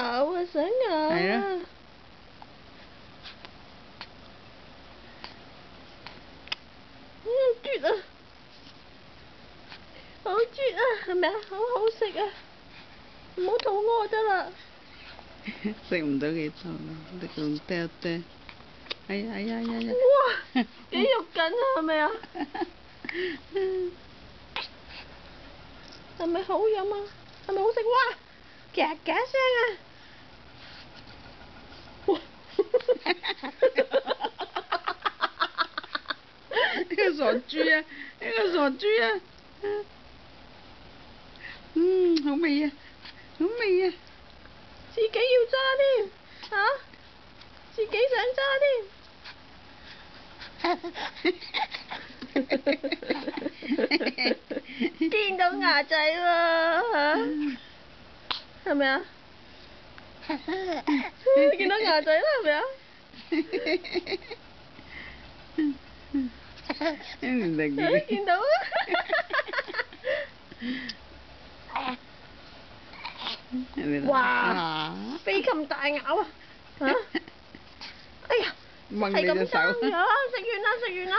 咬啊，想咬啊！係咯。啜啊！好啜啊，係咪啊？好好食啊！唔好肚餓得啦。食唔到幾多，你咁嗲嗲。哎呀哎呀哎呀！哇！幾肉緊啊，係咪啊？係咪好飲啊？係咪好食？哇！夾夾聲啊！哇！呢個傻豬啊！呢個傻豬啊！好味啊！好味啊！自己要揸添，嚇！自己想揸添。見到牙仔喎，係咪啊？見到牙仔啦，係咪啊？唔得嘅。見到啊！哇！飛咁大咬啊！嚇！哎呀！掹你隻手。係咁爭咗，食完啦，食完啦。